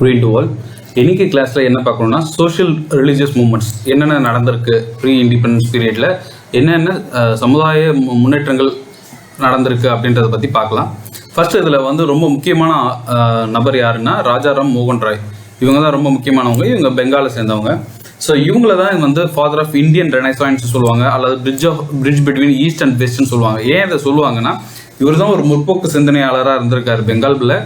Good to all. இன்னைக்கு கிளாஸில் என்ன பார்க்கணும்னா சோஷியல் ரிலீஜியஸ் மூமெண்ட்ஸ் என்னென்ன நடந்திருக்கு ப்ரீ இண்டிபெண்டன்ஸ் பீரியடில், என்னென்ன சமுதாய முன்னேற்றங்கள் நடந்திருக்கு அப்படின்றத பற்றி பார்க்கலாம். ஃபர்ஸ்ட் இதில் ரொம்ப முக்கியமான நபர் யாருன்னா ராஜாராம் மோகன் ராய். இவங்க தான் ரொம்ப முக்கியமானவங்க. இவங்க பெங்காலை சேர்ந்தவங்க. ஸோ இவங்கள தான் ஃபாதர் ஆஃப் இந்தியன் ரெனைசான்ஸ் சொல்லுவாங்க, அல்லது பிரிட்ஜ் பிட்வீன் ஈஸ்ட் அண்ட் வெஸ்ட்னு சொல்லுவாங்க. ஏன் இதை சொல்லுவாங்கன்னா, இவர் தான் ஒரு முற்போக்கு சிந்தனையாளராக இருந்திருக்காரு பெங்காலில்.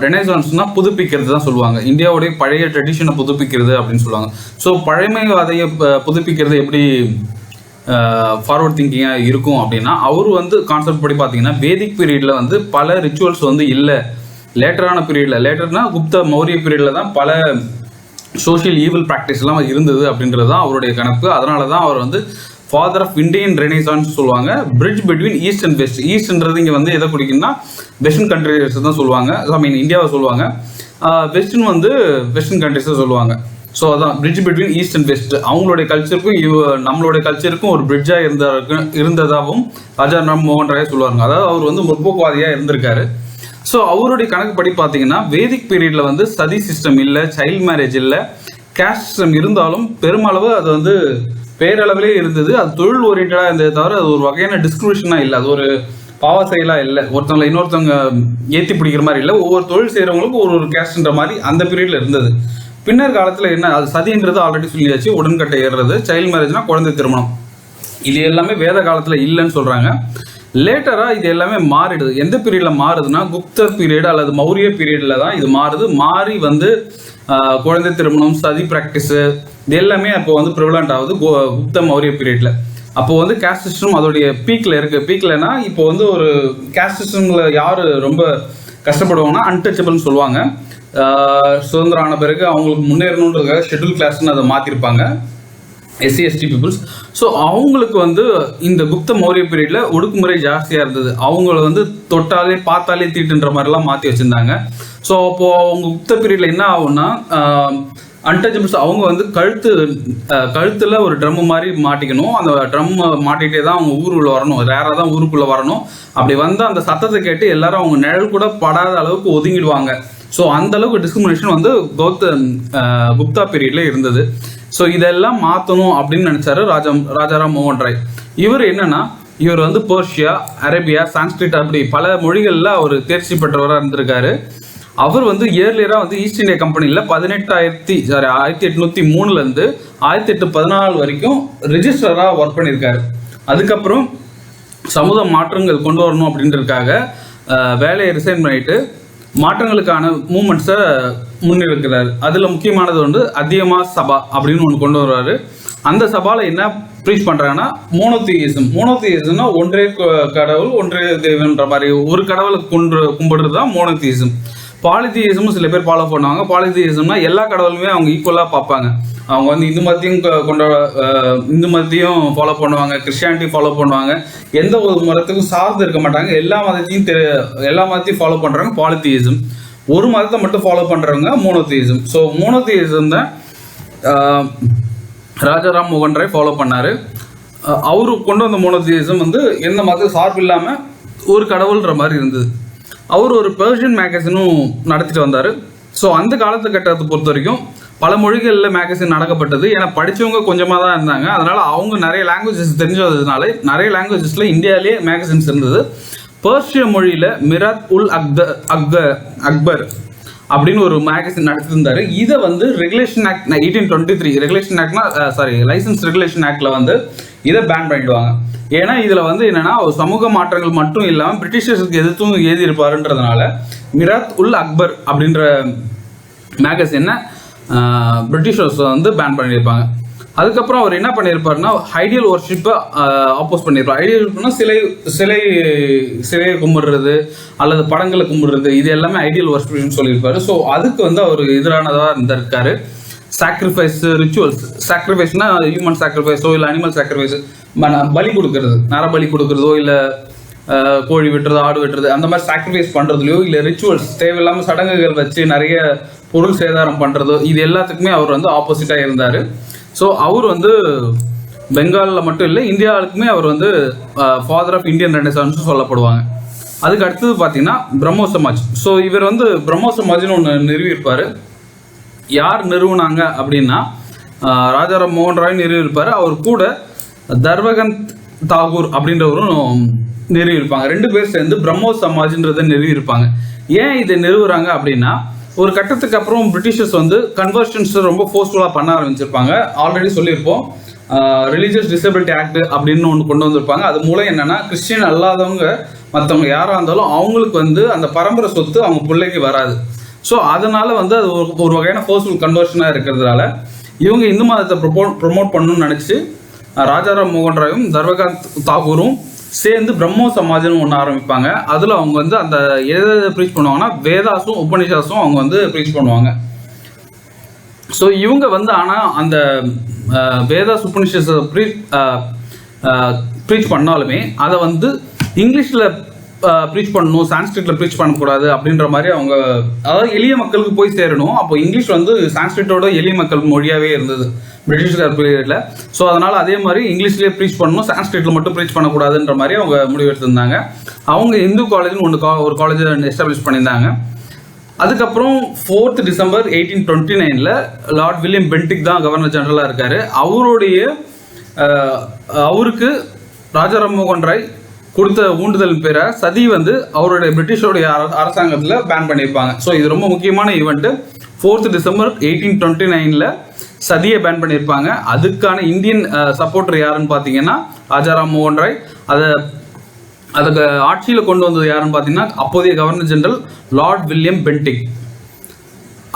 ரெனைசான்ஸ்னால் புதுப்பிக்கிறது தான் சொல்லுவாங்க. இந்தியாவுடைய பழைய ட்ரெடிஷனை புதுப்பிக்கிறது அப்படின்னு சொல்லுவாங்க. ஸோ பழமைவாதையை புதுப்பிக்கிறது எப்படி ஃபார்வர்ட் திங்கிங்காக இருக்கும் அப்படின்னா, அவர் கான்செப்ட் படி பார்த்தீங்கன்னா வேதிக் பீரியடில் பல ரிச்சுவல்ஸ் இல்லை. லேட்டரான பீரியடில், லேட்டர்னா குப்த மௌரிய பீரியடில் தான் பல சோஷியல் ஈவில் ப்ராக்டிஸ்லாம் இருந்தது அப்படின்றது தான் அவருடைய கணக்கு. அதனால தான் அவர் ஃபாதர் ஆஃப் இந்தியன் ரெனைசான்ஸ் சொல்லுவாங்க. Bridge between east and west. ஈஸ்ட்ன்றது இங்கே எதை குறிக்குன்னா வெஸ்டர்ன் கண்ட்ரிஸ் தான் சொல்லுவாங்க. இந்தியாவை சொல்லுவாங்க. வெஸ்டர்ன் வெஸ்டர்ன் கண்ட்ரிஸை சொல்லுவாங்க. ஸோ அதான் bridge between east and west. அவங்களுடைய கல்ச்சருக்கும் நம்மளுடைய கல்ச்சருக்கும் ஒரு பிரிட்ஜாக இருந்ததாகவும் ராஜாராம் மோகன் ராய் சொல்லுவாங்க. அதாவது அவர் முற்போக்குவாதியாக இருந்திருக்காரு. ஸோ அவருடைய கணக்கு படி பார்த்தீங்கன்னா வேதிக் பீரியடில் சதி சிஸ்டம் இல்லை, சைல்ட் மேரேஜ் இல்லை, கேஸ்ட் சிஸ்டம் இருந்தாலும் பெருமளவு அது பேரளவிலே இருந்தது. அது தொழில் ஓரியன்டாக இருந்ததை தவிர அது ஒரு வகையான டிஸ்கிரிமினேஷனாக இல்லை, அது ஒரு பாவ செயலாக இல்லை, ஒருத்தவங்களை இன்னொருத்தவங்க ஏற்றி பிடிக்கிற மாதிரி இல்லை. ஒவ்வொரு தொழில் செய்கிறவங்களுக்கும் ஒரு கேஸ்ட்ன்ற மாதிரி அந்த பீரியடில் இருந்தது. பின்னர் காலத்தில் என்ன, அது சதின்றது ஆல்ரெடி சொல்லியாச்சு, உடன்கட்டை ஏறுறது, சைல்ட் மேரேஜ்னா குழந்தை திருமணம், இது எல்லாமே வேத காலத்தில் இல்லைன்னு சொல்கிறாங்க. லேட்டராக இது எல்லாமே மாறிடுது. எந்த பீரியடில் மாறுதுன்னா குப்தர் பீரியட் அல்லது மௌரிய பீரியடில் தான் இது மாறுது. மாறி குழந்தை திருமணம், சதி ப்ராக்டிஸு, இது எல்லாமே அப்போ ப்ரிவலண்ட் ஆகுது குப்த மௌரிய பீரியடில். அப்போ கேஸ்ட் சிஸ்டம் அதோடைய பீக்கில் இருக்குது. பீக்லனா இப்போ ஒரு கேஸ்ட் சிஸ்டமில் யார் ரொம்ப கஷ்டப்படுவாங்கன்னா அன்டச்சபிள்னு சொல்லுவாங்க. சுதந்திரம் ஆன பிறகு அவங்களுக்கு முன்னேறணுன்றதுக்காக ஷெட்யூல் கிளாஸ்ன்னு அதை மாற்றிருப்பாங்க, SC/ST பீப்புள்ஸ். ஸோ அவங்களுக்கு இந்த குப்த மௌரிய பீரியடில் ஒடுக்குமுறை ஜாஸ்தியாக இருந்தது. அவங்கள தொட்டாலே பார்த்தாலே தீட்டுன்ற மாதிரிலாம் மாற்றி வச்சுருந்தாங்க. ஸோ அப்போது அவங்க குப்த பீரியடில் என்ன ஆகும்னா, அன்டச்சபிள்ஸ் அவங்க கழுத்தில் ஒரு ட்ரம் மாதிரி மாட்டிக்கணும். அந்த ட்ரம் மாட்டிகிட்டே தான் அவங்க ஊருக்குள்ளே வரணும், ரேராக தான் ஊருக்குள்ளே வரணும். அப்படி அந்த சத்தத்தை கேட்டு எல்லாரும் அவங்க நிழல் கூட படாத அளவுக்கு ஒதுங்கிடுவாங்க. ஸோ அந்த அளவுக்கு டிஸ்கிரிமினேஷன் குப்தா பீரியடில் இருந்தது. ஸோ இதெல்லாம் மாற்றணும் அப்படின்னு நினச்சாரு ராஜாராம் மோகன் ராய். இவர் என்னன்னா, இவர் பெர்ஷியா, அரேபியா, சான்ஸ்கிரிட் அப்படி பல மொழிகளில் அவர் தேர்ச்சி பெற்றவராக இருந்திருக்காரு. அவர் இயர்லியராக ஈஸ்ட் இந்தியா கம்பெனியில் 1803 1814 வரைக்கும் ரிஜிஸ்டராக ஒர்க் பண்ணியிருக்காரு. அதுக்கப்புறம் சமூக மாற்றங்கள் கொண்டு வரணும் அப்படின்றதுக்காக வேலையை ரிசைன் பண்ணிட்டு மாற்றங்களுக்கான மூமெண்ட்ஸை முன்னிறுக்கிறார். அதில் முக்கியமானது அதியமா சபா அப்படின்னு ஒன்று கொண்டு வருவார். அந்த சபாவில் என்ன ப்ரீச் பண்ணுறாங்கன்னா மோனோதியிசம். மோனோதியிசம்னா ஒன்றே கடவுள் ஒன்றே தெய்வன்ற மாதிரி ஒரு கடவுளை கும்பிடுறது தான் மோனோதியிசம். பாலிதியிசமும் சில பேர் ஃபாலோ பண்ணுவாங்க. பாலிதியிசம்னா எல்லா கடவுளுமே அவங்க ஈக்குவலாக பார்ப்பாங்க. அவங்க இந்து இந்து மதத்தையும் ஃபாலோ பண்ணுவாங்க, கிறிஸ்டியானிட்டி ஃபாலோ பண்ணுவாங்க, எந்த ஒரு மதத்துக்கும் சார்ந்து இருக்க மாட்டாங்க. எல்லா மதத்தையும் ஃபாலோ பண்ணுறாங்க பாலிதியிசம். ஒரு மதத்தை மட்டும் ஃபாலோ பண்ணுறவங்க மோனோதியிசம். ஸோ மோனோதியிசம் தான் ராஜாராம் மோகன் ராய் ஃபாலோ பண்ணார். அவரு கொண்டு வந்த மோனோதியிசம் எந்த மத சார்பு இல்லாமல் ஒரு கடவுள்ன்ற மாதிரி இருந்தது. அவர் ஒரு பெர்ஷியன் மேகசினும் நடத்திட்டு வந்தார். ஸோ அந்த காலத்துக்கட்டத்தை பொறுத்த வரைக்கும் பல மொழிகளில் மேகசின் நடக்கப்பட்டது. ஏன்னா படித்தவங்க கொஞ்சமாக தான் இருந்தாங்க. அதனால் அவங்க நிறைய லாங்குவேஜஸ் தெரிஞ்சதுனால நிறைய லாங்குவேஜஸில் இந்தியாவிலே மேகசின்ஸ் இருந்தது. பெர்ஷிய மொழியில் மிராத் உல் அக்பர் அப்படின்னு ஒரு மேகசின் நடத்திருந்தாரு. இதை ரெகுலேஷன் ஆக்ட் 1823 ரெகுலேஷன் ஆக்ட்னா லைசன்ஸ் ரெகுலேஷன் ஆக்டில் இதை பேன் பண்ணிடுவாங்க. ஏன்னா இதில் என்னென்னா சமூக மாற்றங்கள் மட்டும் இல்லாமல் பிரிட்டிஷர்ஸுக்கு எதிர்த்தும் எழுதியிருப்பாருன்றதுனால மிராத் உல் அக்பர் அப்படின்ற மேகசினை பிரிட்டிஷர்ஸ் பேன் பண்ணியிருப்பாங்க. அதுக்கப்புறம் அவர் என்ன பண்ணியிருப்பாருன்னா ஐடியல் ஒர்ஷிப்பை ஆப்போஸ் பண்ணியிருப்பார். ஐடியல் ஒர்ஷிப்னா சிலையை கும்பிடுறது அல்லது படங்களை கும்பிடுறது, இது எல்லாமே ஐடியல் ஒர்ஷிப்னு சொல்லியிருப்பாரு. ஸோ அதுக்கு அவர் எதிரானதாக இருந்திருக்காரு. சாக்ரிஃபைஸ் ரிச்சுவல்ஸ், சாக்ரிஃபைஸ்னா ஹியூமன் சாக்ரிஃபைஸோ இல்லை அனிமல் சாக்ரிஃபைஸ், பலி கொடுக்கறது, நரபலி கொடுக்கறதோ இல்லை கோழி வெட்டுறது, ஆடு வெட்டுறது, அந்த மாதிரி சாக்ரிஃபைஸ் பண்ணுறதுலையோ இல்லை ரிச்சுவல்ஸ் தேவையில்லாமல் சடங்குகள் வச்சு நிறைய பொருள் சேதாரம் பண்ணுறதோ, இது எல்லாத்துக்குமே அவர் ஆப்போசிட்டாக இருந்தார். ஸோ அவர் பெங்காலில் மட்டும் இல்லை, இந்தியாவுக்குமே அவர் ஃபாதர் ஆஃப் இந்தியன் ரெனசான்ஸ் சொல்லப்படுவாங்க. அதுக்கு அடுத்தது பார்த்தீங்கன்னா பிரம்மோ சமாஜ். ஸோ இவர் வந்து பிரம்மோ சமாஜ்னு ஒன்று நிறுவியிருப்பார். யார் நிறுவனாங்க அப்படின்னா ராஜாராம் மோகன் ராய் நிறுவியிருப்பார். அவர் கூட தர்வகந்த் தாகூர் அப்படின்றவரும் நிறுவியிருப்பாங்க. 2 பேர் சேர்ந்து பிரம்மோ சமாஜ்ன்றதை நிறுவியிருப்பாங்க. ஏன் இதை நிறுவுறாங்க அப்படின்னா, ஒரு கட்டத்துக்கு அப்புறம் பிரிட்டிஷர்ஸ் வந்து கன்வர்ஷன்ஸ் ரொம்ப ஃபோர்ஸ்ஃபுல்லாக பண்ண ஆரம்பிச்சிருப்பாங்க. ஆல்ரெடி சொல்லியிருப்போம், ரிலீஜியஸ் டிசபிலிட்டி ஆக்ட் அப்படின்னு ஒன்று கொண்டு வந்திருப்பாங்க. அது மூலம் என்னன்னா, கிறிஸ்டியன் அல்லாதவங்க மற்றவங்க யாராக இருந்தாலும் அவங்களுக்கு வந்து அந்த பரம்பரை சொத்து அவங்க பிள்ளைக்கு வராது. ஸோ அதனால வந்து அது ஒரு வகையான ஃபோர்ஸ்ஃபுல் கன்வர்ஷனாக இருக்கிறதுனால இவங்க இந்து மதத்தை ப்ரொமோட் பண்ணணும்னு நினச்சி ராஜாராம் மோகன் ராயும் தர்வகாந்த் தாகூரும் சேர்ந்து பிரம்மோ சமாஜ்னு ஒன்று ஆரம்பிப்பாங்க. அதில் அவங்க வந்து அந்த எதை ப்ரீச் பண்ணுவாங்கன்னா, வேதாஸும் உபனிஷாஸும் அவங்க வந்து ப்ரீச் பண்ணுவாங்க. ஸோ இவங்க வந்து ஆனால் அந்த வேதாஸ் உபனிஷத்தை ப்ரீச் பண்ணாலுமே அதை வந்து இங்கிலீஷில் ப்ரீச் பண்ணணும், சான்ஸ்கிரிட்டில் ப்ரீச் பண்ணக்கூடாது அப்படின்ற மாதிரி அவங்க, அதாவது எளிய மக்களுக்கு போய் சேரணும். அப்போ இங்கிலீஷ் வந்து சான்ஸ்கிரிட்டோட எளிய மக்கள் மொழியாகவே இருந்தது பிரிட்டிஷ்கார் பீரியடில். ஸோ அதனால் அதே மாதிரி இங்கிலீஷ்லேயே ப்ரீச் பண்ணணும், சான்ஸ்கிரிட்டில் மட்டும் ப்ரீச் பண்ணக்கூடாதுன்ற மாதிரி அவங்க முடிவெடுத்திருந்தாங்க. அவங்க இந்து காலேஜ்னு ஒரு காலேஜை எஸ்டாப்ளிஷ் பண்ணியிருந்தாங்க. அதுக்கப்புறம் 4th December 1829 Lord William Bentinck தான் கவர்னர் ஜெனரலாக இருக்கார். அவருக்கு ராஜாராம் மோகன் ராய் கொடுத்த ஊண்டுதல் பேரை சதி வந்து அவருடைய பிரிட்டிஷோடைய அரசாங்கத்தில் பேன் பண்ணியிருப்பாங்க. ஸோ இது ரொம்ப முக்கியமான ஈவெண்ட்டு. 4th டிசம்பர் 1829 சதியை பேன் பண்ணியிருப்பாங்க. அதுக்கான இந்தியன் சப்போர்ட்டர் யாருன்னு பார்த்தீங்கன்னா ராஜாராம் மோகன் ராய். அதுக்கு ஆட்சியில் கொண்டு வந்தது யாருன்னு பார்த்தீங்கன்னா அப்போதைய governor general Lord William Bentinck.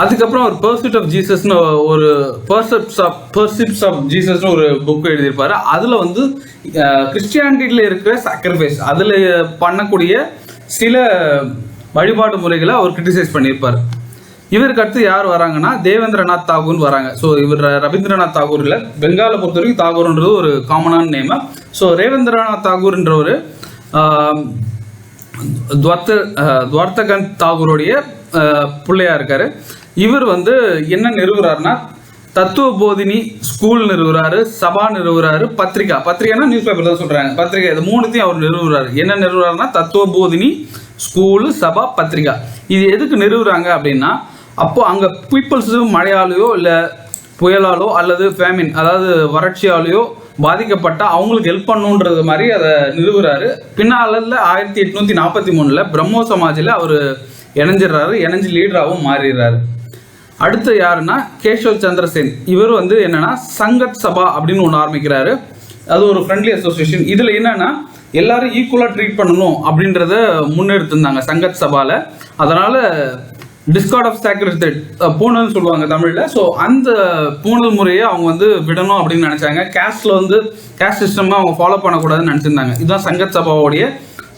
அதுக்கப்புறம் அவர் பர்சிப்ஸ் ஆஃப் ஜீசஸ்னு ஒரு பர்சிப்ஸ் ஆஃப் ஜீசஸ்னு ஒரு புக் எழுதியிருப்பாரு. அதில் வந்து கிறிஸ்டியானிட்டியில் இருக்கிற சாக்ரிஃபைஸ் அதில் பண்ணக்கூடிய சில வழிபாடு முறைகளை அவர் கிரிட்டிசைஸ் பண்ணியிருப்பார். இவருக்கு அடுத்து யார் வராங்கன்னா தேவேந்திரநாத் தாகூர் வராங்க. ஸோ இவர் ரவீந்திரநாத் தாகூர் இல்லை, பெங்காலை பொறுத்த வரைக்கும் தாகூர்ன்றது ஒரு காமனான நேம். ஸோ ரவீந்திரநாத் தாகூர்ன்ற ஒரு துவார்த்தகந்த் தாகூருடைய பிள்ளையா இருக்காரு. இவர் வந்து என்ன நிறுவுறாருன்னா, தத்துவ போதினி ஸ்கூல் நிறுவுறாரு, சபா நிறுவுறாரு, பத்திரிகைனா நியூஸ் பேப்பர் தான் சொல்றாங்க, பத்திரிகை, இது 3த்தையும் அவர் நிறுவுறாரு. என்ன நிறுவுறாருன்னா தத்துவ போதினி ஸ்கூலு, சபா, பத்திரிகா. இது எதுக்கு நிறுவுறாங்க அப்படின்னா, அப்போ அங்கே பீப்புள்ஸ் மழையாலேயோ இல்லை புயலாலோ அல்லது ஃபேமின் அதாவது வறட்சியாலேயோ பாதிக்கப்பட்ட அவங்களுக்கு ஹெல்ப் பண்ணுன்றது மாதிரி அதை நிறுவுறாரு. பின்னால் 1843 பிரம்மோ சமாஜில் அவர் இணைஞ்சு லீடராகவும் மாறிடுறாரு. அடுத்து யாருன்னா கேஷவ் சந்திரசேன். இவர் வந்து என்னன்னா சங்கத் சபா அப்படின்னு ஒன்று ஆரம்பிக்கிறாரு. அது ஒரு ஃப்ரெண்ட்லி அசோசியேஷன். இதில் என்னன்னா எல்லாரும் ஈக்குவலாக ட்ரீட் பண்ணணும் அப்படின்றத முன்னெடுத்திருந்தாங்க சங்கத் சபாவில். அதனால டிஸ்கார்ட் ஆஃப் சாக்ரிஃபைஸ் பூனல்னு சொல்லுவாங்க தமிழில். ஸோ அந்த பூனல் முறையை அவங்க வந்து விடணும் அப்படின்னு நினச்சாங்க. கேஸ்ட் சிஸ்டமாக அவங்க ஃபாலோ பண்ணக்கூடாதுன்னு நினச்சிருந்தாங்க. இதுதான் சங்கத் சபாவுடைய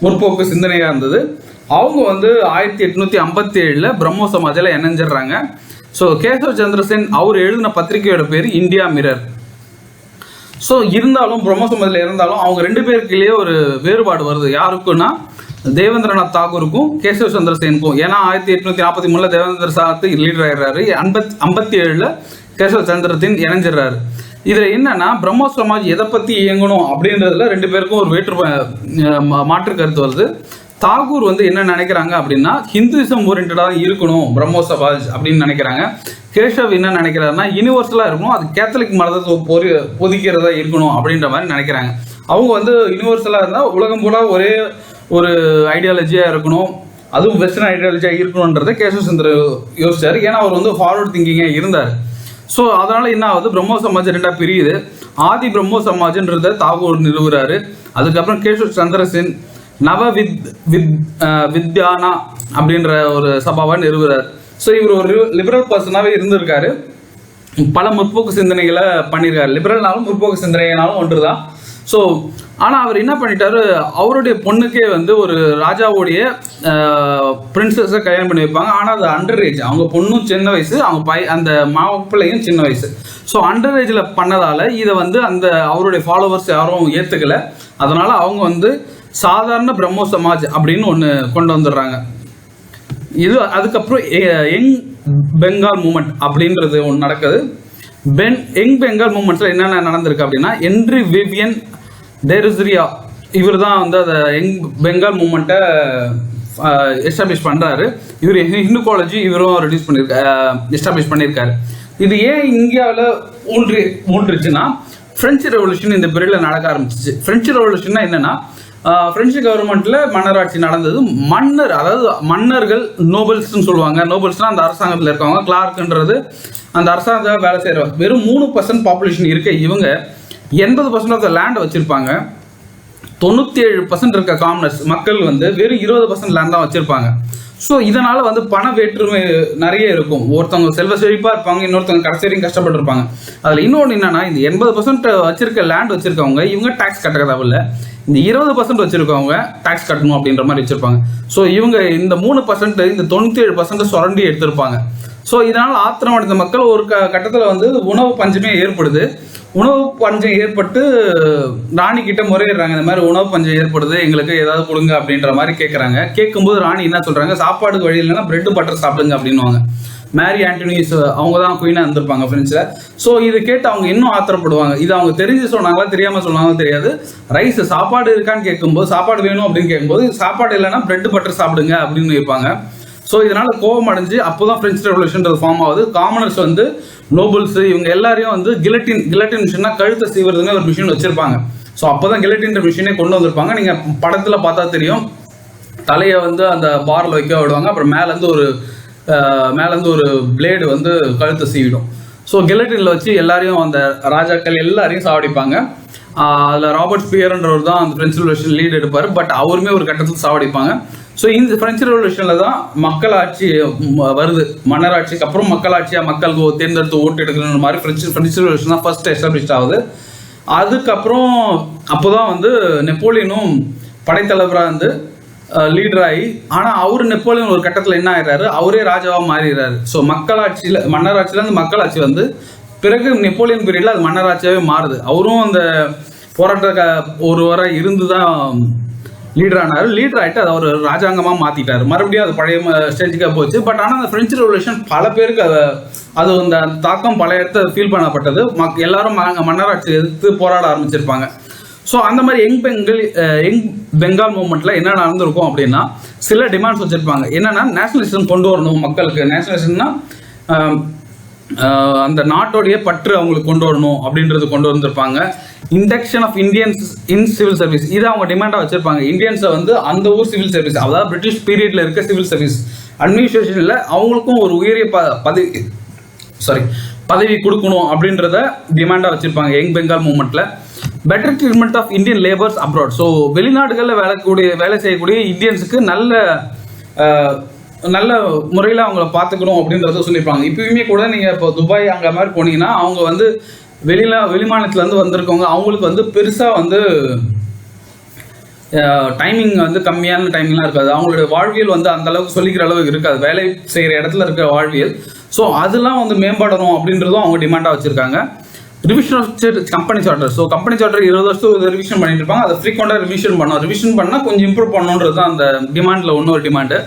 முற்போக்கு சிந்தனையாக இருந்தது. அவங்க வந்து 1857 பிரம்மோ சமாஜில் இணைஞ்சிடுறாங்க. ஸோ கேசவ் சந்திரசேன் அவர் எழுதின பத்திரிகையோட பேர் இந்தியா மிரர். ஸோ இருந்தாலும் பிரம்மோ சமாஜில் இருந்தாலும் அவங்க 2 பேருக்குள்ளேயே ஒரு வேறுபாடு வருது. யாருக்குன்னா தேவேந்திரநாத் தாகூருக்கும் கேசவ் சந்திரசேனுக்கும். ஏன்னா 1843 தேவேந்திர சாத் லீடர் ஆயிடுறாரு. 57 கேசவ் சந்திரசேன் இணைஞ்சிடுறாரு. இதில் என்னன்னா பிரம்மோ சமாஜ் எதை பற்றி இயங்கணும் அப்படின்றதுல 2 பேருக்கும் ஒரு மாற்று கருத்து வருது. தாகூர் வந்து என்ன நினைக்கிறாங்க அப்படின்னா ஹிந்துவிசம் ஓரியன்டாக இருக்கணும் பிரம்மோ சமாஜ் அப்படின்னு நினைக்கிறாங்க. கேஷவ் என்ன நினைக்கிறாருன்னா யூனிவர்சலாக இருக்கணும், அது கேத்தலிக் மதத்தை பொதிக்கிறதா இருக்கணும் அப்படின்ற மாதிரி நினைக்கிறாங்க. அவங்க வந்து யூனிவர்சலாக இருந்தால் உலகம் பூரா ஒரே ஒரு ஐடியாலஜியாக இருக்கணும், அதுவும் வெஸ்டர்ன் ஐடியாலஜியாக இருக்கணுன்றதை கேசவ் சந்திர யோசிச்சார். ஏன்னா அவர் வந்து ஃபார்வர்ட் திங்கிங்காக இருந்தார். ஸோ அதனால் என்ன ஆகுது, பிரம்மோ சமாஜ் 2 பிரியுது. ஆதி பிரம்மோ சமாஜ்ன்றதை தாகூர் நிறுவுறாரு. அதுக்கப்புறம் கேசவ் சந்திரசேன் வித்யானா அப்படின்ற ஒரு சபாவை நிறுவுறார். ஸோ இவர் ஒரு லிபரல் பர்சனாகவே இருந்திருக்காரு. பல முற்போக்கு சிந்தனைகளை பண்ணியிருக்காரு. லிபரல்னாலும் முற்போக்கு சிந்தனைனாலும் ஒன்று தான். ஸோ ஆனால் அவர் என்ன பண்ணிட்டாரு, அவருடைய பொண்ணுக்கே வந்து ஒரு ராஜாவுடைய பிரின்சஸை கல்யாணம் பண்ணி வைப்பாங்க. ஆனால் அது அண்டர் ஏஜ். அவங்க பொண்ணும் சின்ன வயசு, அவங்க அந்த மாப்பிள்ளையும் சின்ன வயசு. ஸோ அண்டர் ஏஜில் பண்ணதால் இதை வந்து அந்த அவருடைய ஃபாலோவர்ஸ் யாரும் ஏற்றுக்கலை. அதனால் அவங்க வந்து சாதாரண பிரம்மோ சமாஜ் அப்படின்னு ஒன்று கொண்டு வந்துடுறாங்க. இது அதுக்கப்புறம் யங் பெங்கால் மூமெண்ட் அப்படின்றது ஒன்று நடக்குது. யங் பெங்கால் மூமெண்ட்ஸில் என்னென்ன நடந்திருக்கு அப்படின்னா, ஹென்றி விவியன் டெரிசியா இவர் தான் வந்து அதை யங் பெங்கால் மூமெண்ட்டை எஸ்டாப்ளிஷ் பண்ணுறாரு. இவர் ஹிந்து காலேஜ் இவரும் எஸ்டாப்ளிஷ் பண்ணியிருக்காரு. இது ஏன் இந்தியாவில் ஊன்றுச்சுன்னா ஃப்ரெஞ்சு ரெவல்யூஷன் இந்த பீரியடில் நடக்க ஆரம்பிச்சிச்சு. ஃப்ரெஞ்சு ரெவல்யூஷன்னா என்னென்னா ஃப்ரெஞ்சு கவர்மெண்ட்டில் மன்னராட்சி நடந்தது. அதாவது மன்னர்கள் நோபல்ஸ்ன்னு சொல்லுவாங்க. நோபல்ஸ்னால் அந்த அரசாங்கத்தில் இருக்கவங்க. கிளார்க்குன்றது அந்த அரசாங்கத்தில் வேலை செய்கிறவங்க. வெறும் 3% பாப்புலேஷன் இருக்க இவங்க 80% ஆஃப் த லேண்டை வச்சுருப்பாங்க. 97% இருக்க காமனர்ஸ் மக்கள் வந்து வெறும் 20% லேண்ட் தான் வச்சுருப்பாங்க. ஸோ இதனால் வந்து பண வேற்றுமை நிறைய இருக்கும். ஒருத்தவங்க செல்வ செழிப்பாக இருப்பாங்க, இன்னொருத்தவங்க கடைசி வரைக்கும் கஷ்டப்பட்டுருப்பாங்க. அதில் இன்னொன்று என்னென்னா இந்த 80% வச்சிருக்க லேண்ட் வச்சுருக்கவங்க இவங்க டேக்ஸ் கட்ட தேவையில்ல. இந்த 20% வச்சுருக்கவங்க டேக்ஸ் கட்டணும் அப்படின்ற மாதிரி வச்சுருப்பாங்க. ஸோ இவங்க இந்த 3% இந்த 97% சுரண்டி எடுத்திருப்பாங்க. ஸோ இதனால் ஆத்திரம் அடைந்த மக்கள் ஒரு கட்டத்தில் வந்து உணவு பஞ்சமே ஏற்படுது. உணவு பஞ்சம் ஏற்பட்டு ராணி கிட்ட முறையிடுறாங்க. இந்த மாதிரி உணவு பஞ்சம் ஏற்படுது, எங்களுக்கு ஏதாவது கொடுங்க அப்படின்ற மாதிரி கேட்குறாங்க. கேட்கும்போது ராணி என்ன சொல்கிறாங்க, சாப்பாடுக்கு வழி இல்லைன்னா பிரெட் பட்டர் சாப்பிடுங்க அப்படின்வாங்க. மேரி ஆண்டனிஸ் அவங்க தான் குயினாக இருந்திருப்பாங்க ஃப்ரெண்ட்ஸில். ஸோ இது கேட்டு அவங்க இன்னும் ஆத்திரப்படுவாங்க. இது அவங்க தெரிஞ்சு சொன்னாங்களா தெரியாமல் சொன்னாலும் தெரியாது. ரைஸ் சாப்பாடு இருக்கான்னு கேட்கும்போது, சாப்பாடு வேணும் அப்படின்னு கேட்கும்போது, சாப்பாடு இல்லைன்னா பிரெட் பட்டர் சாப்பிடுங்க அப்படின்னு வைப்பாங்க. ஸோ இதனால் கோபம் அடைஞ்சு அப்போ தான் ஃப்ரெஞ்ச் ரெவல்யூஷன்றது ஃபார்ம் ஆகுது. காமனர்ஸ் வந்து நோபல்ஸ் இவங்க எல்லாரையும் வந்து கிலட்டின் மிஷின்னா கழுத்தை சீவுறதுன்னு ஒரு மிஷின் வச்சுருப்பாங்க. ஸோ அப்போ தான் கிலட்டின் மிஷினே கொண்டு வந்திருப்பாங்க. நீங்கள் படத்தில் பார்த்தா தெரியும், தலையை வந்து அந்த பாரில் வைக்க விடுவாங்க. அப்புறம் மேலேருந்து ஒரு பிளேடு வந்து கழுத்தை சீவிடும். ஸோ கிலட்டினில் வச்சு எல்லாரையும் அந்த ராஜாக்கள் எல்லாரையும் சாவடிப்பாங்க. அதில் ராபர்ட் ஸ்பியர்ன்றவர் தான் அந்த ஃப்ரெஞ்ச் ரெவல்யூஷன் லீட் எடுப்பார். பட் அவருமே ஒரு கட்டத்தில் சாவடிப்பாங்க. ஸோ இந்த ஃப்ரெஞ்ச் ரெவல்யூஷனில் தான் மக்களாட்சி வருது. மன்னராட்சிக்கு அப்புறம் மக்களாட்சியாக மக்களுக்கு தேர்ந்தெடுத்து ஓட்டு எடுக்கணுன்ற மாதிரி ஃப்ரெஞ்ச் ரெவல்யூஷன் தான் ஃபர்ஸ்ட் எஸ்டாப்ளிஷ்ட் ஆகுது. அதுக்கப்புறம் அப்போ தான் வந்து நெப்போலியனும் படைத்தலைவராக வந்து லீடர் ஆகி, ஆனால் அவர் நெப்போலியன் ஒரு கட்டத்தில் என்ன ஆகிறாரு, அவரே ராஜாவாக மாறிடுறாரு. ஸோ மன்னராட்சியிலேருந்து மக்களாட்சி வந்து பிறகு நெப்போலியன் பீரியடில் அது மன்னராட்சியாகவே மாறுது. அவரும் அந்த போராட்ட ஒருவராக இருந்து தான் லீடர் ஆனார். லீடர் ஆகிட்டு அதை ஒரு ராஜாங்கமாக மாற்றிட்டார். மறுபடியும் அது பழைய ஸ்டேஜுக்காக போச்சு. பட் ஆனால் அந்த ஃப்ரெஞ்ச் ரெவல்யூஷன் பல பேருக்கு அது அந்த தாக்கம் பல இடத்த ஃபீல் பண்ணப்பட்டது. எல்லாரும் மன்னராட்சி எதிர்த்து போராட ஆரம்பிச்சிருப்பாங்க. ஸோ அந்த மாதிரி யங் பெங்கால் மூமெண்ட்டில் என்ன நடந்திருக்கும் அப்படின்னா சில டிமாண்ட்ஸ் வச்சுருப்பாங்க. என்னென்னா நேஷனலிசம் கொண்டு வரணும் மக்களுக்கு. நேஷனலிசம்னா அந்த நாட்டோடைய பற்று அவங்களுக்கு கொண்டு வரணும் அப்படின்றது கொண்டு வந்திருப்பாங்க. Induction of Indians in civil service இது அவங்க டிமாண்டாக வச்சுருப்பாங்க. இந்தியன்ஸை வந்து அந்த ஊர் சிவில் சர்வீஸ், அதாவது பிரிட்டிஷ் பீரியடில் இருக்க சிவில் சர்வீஸ் அட்மினிஸ்ட்ரேஷனில் அவங்களுக்கும் ஒரு உயரிய பதவி கொடுக்கணும் அப்படின்றத டிமாண்டாக வச்சுருப்பாங்க யங் பெங்கால் மூமெண்ட்டில். Better treatment of Indian labours abroad. So வெளிநாடுகளில் வேலை செய்யக்கூடிய இந்தியன்ஸுக்கு நல்ல முறையில் அவங்கள பார்த்துக்கணும் அப்படின்றத சொல்லியிருப்பாங்க. இப்பயுமே கூட நீங்கள் இப்போ துபாய் அங்கே மாதிரி போனீங்கன்னா அவங்க வந்து வெளிமாநிலத்துலேருந்து வந்திருக்கவங்க அவங்களுக்கு வந்து பெருசாக வந்து டைமிங் வந்து கம்மியான டைமிங்லாம் இருக்காது. அவங்களுடைய வாழ்வியல் வந்து அந்தளவுக்கு சொல்லிக்கிற அளவுக்கு இருக்காது, வேலை செய்கிற இடத்துல இருக்கிற வாழ்வியல். ஸோ அதெல்லாம் வந்து மேம்படணும் அப்படின்றதும் அவங்க டிமாண்டாக வச்சுருக்காங்க. Revision of company charter. So company charter 20 வருஷத்துக்கு ரிவிஷன் பண்ணிட்டு இருப்பாங்க. அதை ஃப்ரீக்வெண்ட்டாக ரிவிஷன் பண்ணால் கொஞ்சம் இம்ப்ரூவ் பண்ணணுன்றது தான் அந்த டிமாண்டில் ஒரு டிமாண்டு.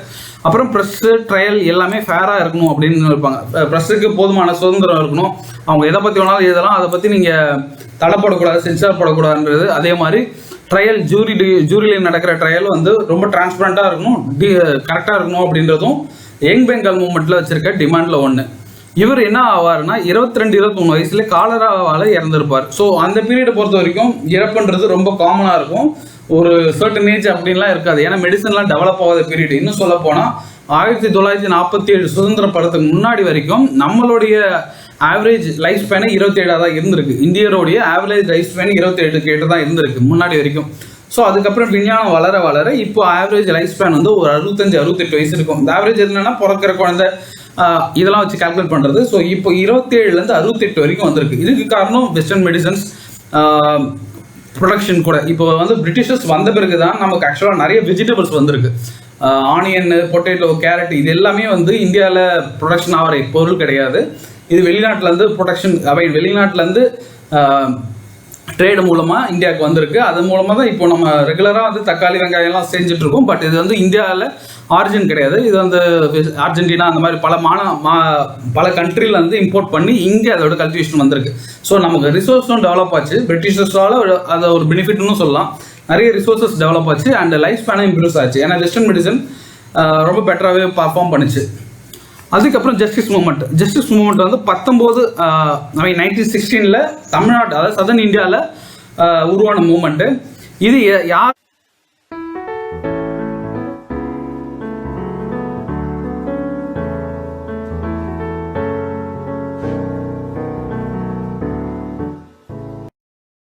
அப்புறம் ப்ரெஸ்ஸு ட்ரையல் எல்லாமே ஃபேராக இருக்கணும் அப்படின்னு இருப்பாங்க. ப்ரெஸ்ஸுக்கு போதுமான சுதந்திரம் இருக்கணும். அவங்க எதை பற்றி வேணாலும் எழுதலாம், அதை பற்றி நீங்கள் தடைப்படக்கூடாது, சென்சார் போடக்கூடாதுன்றது. அதே மாதிரி ட்ரையல் ஜூரியில் நடக்கிற ட்ரையல் வந்து ரொம்ப டிரான்ஸ்பரண்ட்டாக இருக்கணும், கரெக்டாக இருக்கணும் அப்படின்றதும் யங் பெங்கால் மூமெண்ட்டில் வச்சுருக்க டிமாண்டில் ஒன்று. இவர் என்ன ஆவார்னா 22-23 வயசுல காலராவால் இறந்துருப்பார். ஸோ அந்த பீரியடை பொறுத்த வரைக்கும் இறப்புன்றது ரொம்ப காமனாக இருக்கும். ஒரு சர்டன் ஏஜ் அப்படின்லாம் இருக்காது. ஏன்னா மெடிசன்லாம் டெவலப் ஆகாத பீரியட். இன்னும் சொல்ல போனால் 1947 சுதந்திர படத்துக்கு முன்னாடி வரைக்கும் நம்மளுடைய ஆவரேஜ் லைஃப் ஸ்பேனே 27 தான் இருந்திருக்கு. இந்தியருடைய ஆவரேஜ் லைஃப் ஸ்பேன் 27 தான் இருந்திருக்கு முன்னாடி வரைக்கும். ஸோ அதுக்கப்புறம் விஞ்ஞானம் வளர இப்போ ஆவரேஜ் லைஃப் ஸ்பேன் வந்து ஒரு 65-68 வயசு இருக்கும். இந்த ஆவரேஜ் என்னன்னா பிறக்கிற குழந்தை இதெல்லாம் வச்சு கால்குலேட் பண்ணுறது. ஸோ இப்போ 27லேருந்து 68 வரைக்கும் வந்திருக்கு. இதுக்கு காரணம் வெஸ்டர்ன் மெடிசன்ஸ் ப்ரொடக்ஷன் கூட. இப்போ வந்து பிரிட்டிஷர்ஸ் வந்த பிறகு தான் நமக்கு ஆக்சுவலாக நிறைய வெஜிடபிள்ஸ் வந்திருக்கு. ஆனியன், பொட்டேட்டோ, கேரட் இது எல்லாமே வந்து இந்தியாவில் ப்ரொடக்ஷன் ஆகிற பொருள் கிடையாது. இது வெளிநாட்டிலேருந்து வெளிநாட்டிலேருந்து ட்ரேடு மூலமாக இந்தியாவுக்கு வந்திருக்கு. அது மூலமாக தான் இப்போ நம்ம ரெகுலராக வந்து தக்காளி வெங்காயம்லாம் செஞ்சுட்டு இருக்கோம். பட் இது வந்து இந்தியாவில் ஆரிஜின் கிடையாது. இது வந்து அர்ஜென்டினா அந்த மாதிரி பல கண்ட்ரியில் வந்து இம்போர்ட் பண்ணி இங்கே அதோட கல்டிவேஷன் வந்திருக்கு. ஸோ நமக்கு ரிசோர்ஸும் டெவலப் ஆச்சு. பிரிட்டிஷர்ஸால் அதை ஒரு பெனிஃபிட்னு சொல்லலாம். நிறைய ரிசோர்ஸஸ் டெவலப் ஆச்சு அண்ட் லைஃப் ஸ்பேனும் இம்ப்ரூவ் ஆச்சு. ஏன்னா வெஸ்டர்ன் மெடிசன் ரொம்ப பெட்டராகவே பர்ஃபார்ம் பண்ணுச்சு. அதுக்கப்புறம் ஜஸ்டிஸ் மூமெண்ட் வந்து 1916 தமிழ்நாடு, அதாவது சதர்ன் இந்தியாவில் உருவான மூமெண்ட்டு. இது யார்